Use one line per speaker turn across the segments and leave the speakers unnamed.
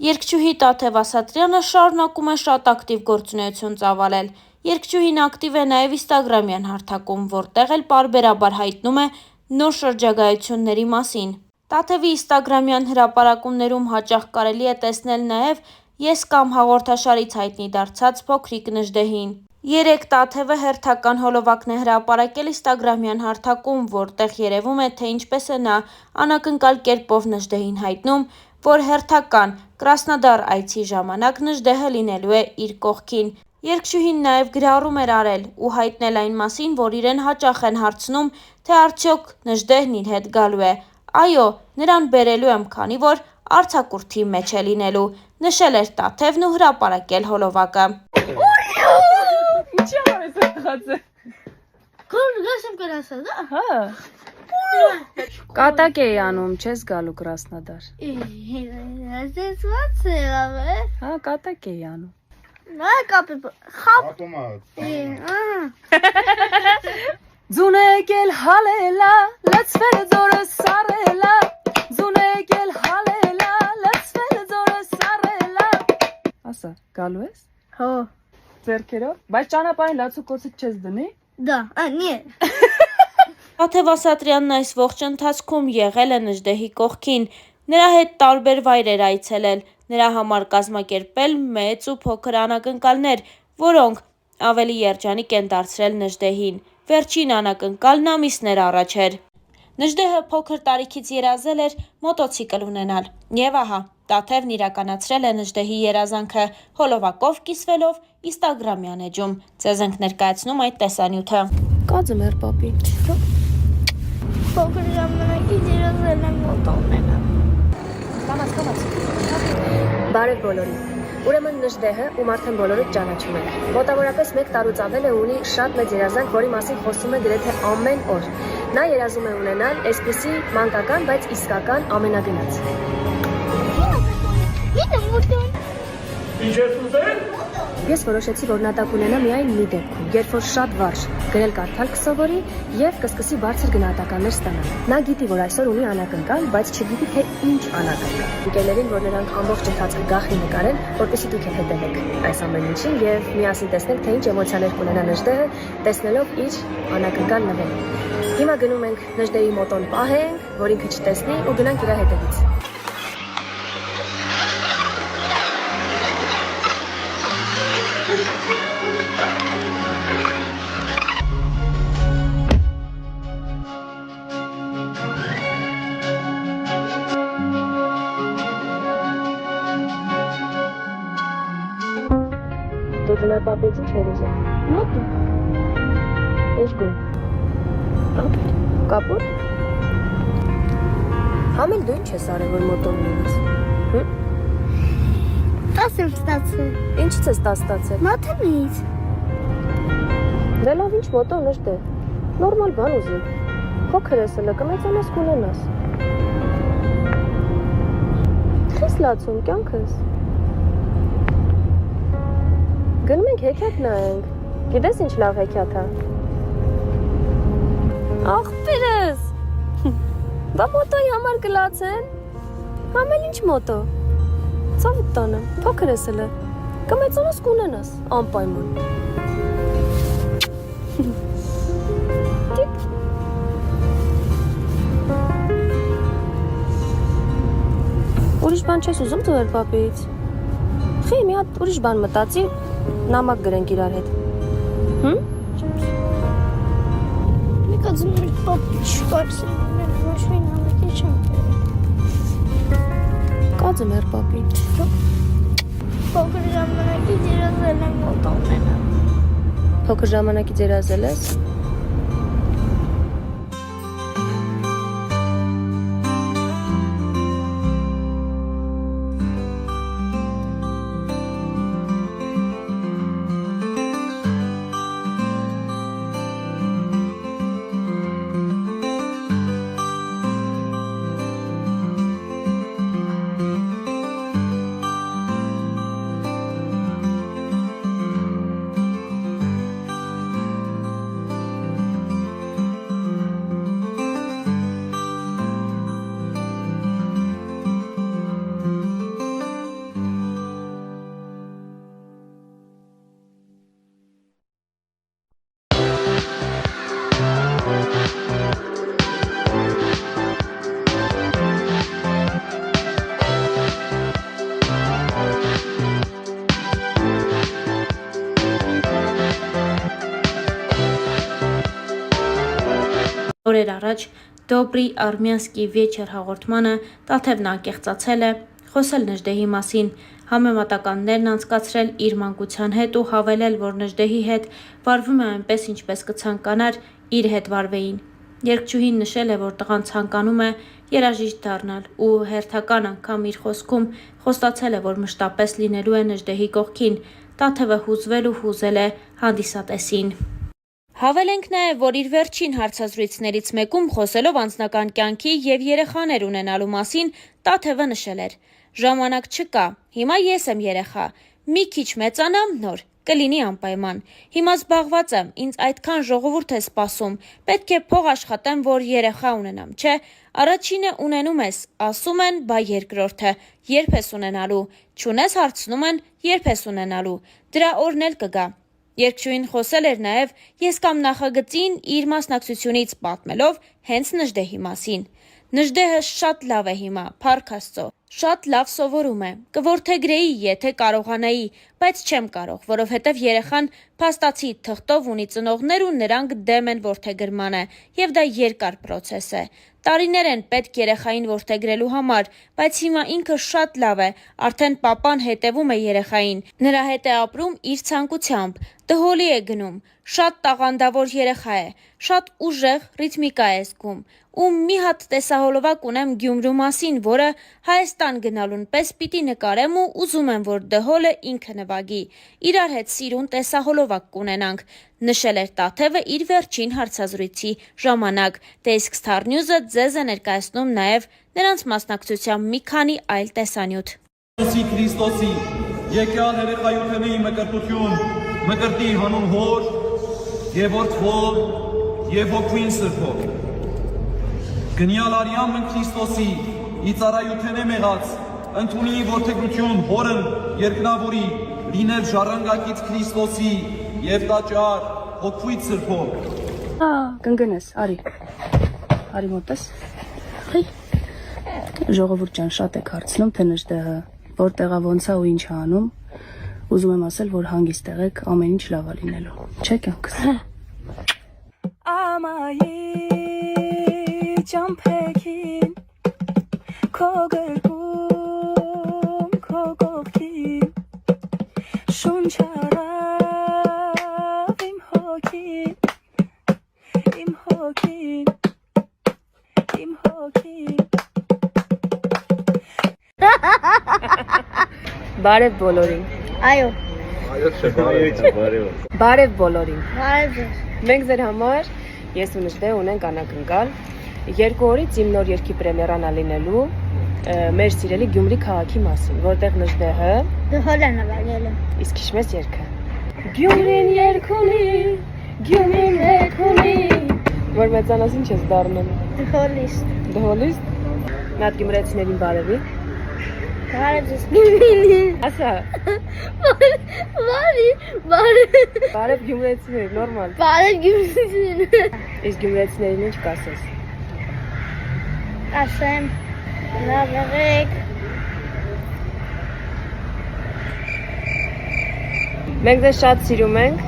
Երգչուհի Տաթև Ասատրյանը շարունակում է շատ ակտիվ գործունեություն ծավալել։ Երգչուհին ակտիվ է նաև Instagram-յան հարթակում, որտեղ էլ պարբերաբար հայտնում է նոր շրջագայությունների մասին։ Տաթևի Instagram-յան հրապարակումներում հաճախ կարելի է տեսնել նաև «Ես կամ» հաղորդաշարից հայտնի դարձած փոքրիկ Նժդեհին։ Երեկ Տաթևը հերթական հոլովակն է հրապարակել Instagram-յան հարթակում, որտեղ երևում է, թե ինչպես է նա անակնկալ կերպով Նժդեհին հայտնում, որ հերթական Կրասնոդար այցի ժամանակ Նժդեհը լինելու է իր կողքին։ Երգչուհին նաև գրառում էր արել ու հայտնել այն մասին, որ իրեն հաճախ են հարցնում, թե արդյոք Նժդեհն իր հետ գալու է։ Այո, նրան բերելու եմ, քանի որ արձակուրդի մեջ է լինելու, նշել էր Տաթևն ու հրապարակել հոլովակը։
Կատակ էի անում, չես գալու Կրասնոդար։ Հա, կատակ էի անում։ Ձուն եկել հալելա, լցվել ձորը սարելա, ձուն եկել հալելա, լցվել ձորը սարելա։ Ասա, գալու ես։
Հո։
Ձեռքերով, բայց ճանապարհին լացուկոցից չես դնի։
Да, нет։
Տաթև Ասատրյանն այս ողջ ընթացքում եղել է Նժդեհի կողքին, նրա հետ տարբեր վայրեր այցելել, նրա համար կազմակերպել մեծ ու փոքր անակնկալներ, որոնք ավելի երջանիկ են դարձրել Նժդեհին։ Վերջին անակնկալն ամիսներ առաջ էր։ Նժդեհը փոքր տարիքից երազել էր մոտոցիկլ ունենալ։ Եվ ահա, Տաթևն իրականացրել է Նժդեհի երազանքը, հոլովակով կիսվելով Instagram-յան էջում։ Ձեզ ենք ներկայացնում այդ տեսանյութը։
Կաձը մեր պապի։
Փոքր ժամանակից երազել եմ մոտո ունենալ։
Կամաց։ Բարև բոլորին։ Ուրեմն Նժդեհը, ում արդեն բոլորը ճանաչում եք, մոտավորապես 1 տարուց ավել է ունի շատ մեծ երազանք, որի մասին խոսում է գրեթե ամեն օր։ Նա երազում է ունենալ այսպիսի մանկական, բայց իսկական ամենագնաց։ Ես որոշեցի, որ նա տակ ունենա միայն մի դեպքում, երբ որ շատ վարժ գրել կարդալ կսովորի եւ կսկսի բարձր գնահատականներ ստանալ։ Նա գիտի, որ այսօր ունի անակնկալ, բայց չգիտի, թե ինչ անակնկալ։ Ընկերներին, որ նրանք ամբողջ ընթացքը գաղտնի նկարեն, որպեսզի դուք հետևեք այս ամեն ինչին եւ միասին տեսնենք, թե ինչ էմոցիաներ կունենա Նժդեհը, տեսնելով իր անակնկալ նվերը։ Հիմա գնում ենք Նժդեհի մոտոն պահենք, որ ինքը չտեսնի ու գնանք իր հետևից։ Դու դու պապից ինչ էր ուզում։
Մոտո։
Ինչ գույն։ Կապույտ։ Համել դու ինչ ես արել, որ մոտոն ունենաս։ Հմ։
10 եմ ստացել։
Ինչից ես 10 ստացել։
Մաթեմից։
Դե լավ, ինչ մոտո Նժդեհ։ Նորմալ բան ուզում։ Փոքր ես հլը, կմեծանաս կունենաս։ Խիստ լացում կյանքս։ Գնում ենք հեքիաթ նայենք։ Գիտես ինչ լավ հեքիաթ է։ Աղբերս։ Բա մոտոյի համար կլացեն։ Համել ինչ մոտո։ Ցավիտ տանը, փոքր ես հլը։ Կմեծանաս կունենաս, անպայման։ Տիկ։ Ուրիշ բան չես ուզում ծուեր պապից։ Խի մի հատ ուրիշ բան մտածի, նամակ գրենք իրար հետ։ Հմ։
Մեկածում էր պապի չկարսել, ոչ մի նամակի չեմ տվել։
Կաձը մեր պապի։
Փոքր ժամանակից երազել եմ մոտո ունենալ։
Փոքր ժամանակից երազել ես։
օրեր առաջ Դոբրի արմյանսկի վեչեր հաղորդմանը Տաթևն անկեղծացել է, խոսել Նժդեհի մասին, համեմատականներն անցկացրել իր մանկության հետ ու հավելել, որ Նժդեհի հետ վարվում է այնպես, ինչպես կցանկանար իր հետ վարվեին։ Երգչուհին նշել է, որ տղան ցանկանում է երաժիշտ դառնալ ու հերթական անգամ իր խոսքում խոստացել է, որ մշտապես լինելու է Նժդեհի կողքին, Տաթևը հուզվել ու հուզել է հանդիսատեսին։ Հավելենք նաև, որ իր վերջին հարցազրույցներից մեկում խոսելով անձնական կյանքի և երեխաներ ունենալու մասին, Տաթևը նշել էր. «Ժամանակ չկա, հիմա ես եմ երեխա, մի քիչ մեծանամ նոր, կլինի անպայման, հիմա զբաղված եմ, ինձ այդքան ժողովուրդ է սպասում, պետք է փող աշխատեմ, որ երեխա ունենամ, չէ, առաջինը ունենում ես, ասում են, բա երկրորդը, երբ ես ունենալու, չունես հարցնում են, երբ ես ունենալու, դրա օրն էլ կգա»։ Երգչուհին խոսել էր նաև «Ես կամ» նախագծին իր մասնակցությունից պատմելով հենց Նժդեհի մասին։ Նժդեհը շատ լավ է հիմա, փառք Աստծո, շատ լավ սովորում է, կորդեգրեի, եթե կարողանայի, բայց չեմ կարող, որովհետև երեխան փաստացի թղթով ունի ծնողներ ու նրանք դեմ են որդեգրմանը, և դա երկար պրոցես է։ Տարիներ են պետք երեխային որդեգրելու համար, բայց հիմա ինքը շատ լավ է, արդեն պապան հետևում է երեխային, նրա հետ է ապրում իր ցանկությամբ, դհոլի է գնում, շատ տաղանդավոր երեխա է, շատ ուժեղ ռիթմիկա է զգում, ու մի հատ տեսահոլովակ ունեմ Գյումրու մասին, որը Հայաստան գնալուն պես պիտի նկարեմ ու ուզում եմ, որ դհոլը ինքը նվագի, իրար հետ սիրուն տեսահոլովակ կունենանք, նշել էր Տաթևը իր վերջին հարցազրույցի ժամանակ, դե իսկ Star News-ը ձեզ է ներկայացնում նաև նրանց մասնակցությամբ մի քանի այլ տեսանյութ։
Քրիստոսի եկյալ երեխայութենի մկրտություն, մկրտի հանուն հոր և որդվոր և հոգվին սրբով։ Գնյալ արյամ մն Քրիստոսի իծարայութենե մեղած, ընդունի որդեգրություն հորն երկնավորի, լինել ժառանգակից Քրիստոսի և տաճար հոգվից սրբով։
Կընկնես, արի մոտես։ Ժողովուրդ ջան, շատ եք հարցնում, թե Նժդեհը որտեղա ոնց է ու ինչ է անում, ուզում եմ ասել, որ հանգիստ եղեք, ամեն ինչ լավ է լինելու, չէ՞ կյանքս։ Ամայի ճամփեքին քո գրկում քո կողքին շունչ արավ իմ հոգին Բարև բոլորին։
Այո։
Բարև բոլորին։
Բարև։
Մենք ձեր համար ես ու Նժդեհ ունենք անակնկալ 2 օրից իմ նոր երգի պրեմիերան լինելու մեր սիրելի Գյումրի քաղաքի մասին, որտեղ Նժդեհը
Դհոլ է նվագել։
իսկ հիշում ես երգը։ Գյումրին երգ ունի, Գյումրին երգ ունի։ Որ մեծանաս ինչ ես դառնում։
Դհոլիստ։
Դհոլիստ։ Նա գյումրեցիներին բարևի։
Բարև ձեզ Գյումրին։
Ասա։ Բարև գյումրեցիներ, նորմալ։
Բարև Գյումրին։
Իսկ գյումրեցիներին ինչ կասես։
Ասեմ, լավ եղեք։
Մենք ձեզ շատ սիրում ենք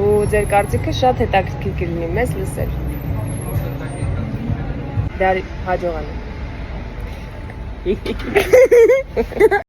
ու ձեր կարծիքը շատ հետաքրքիր կլինի մեզ լսել։ Դա հաջողանա։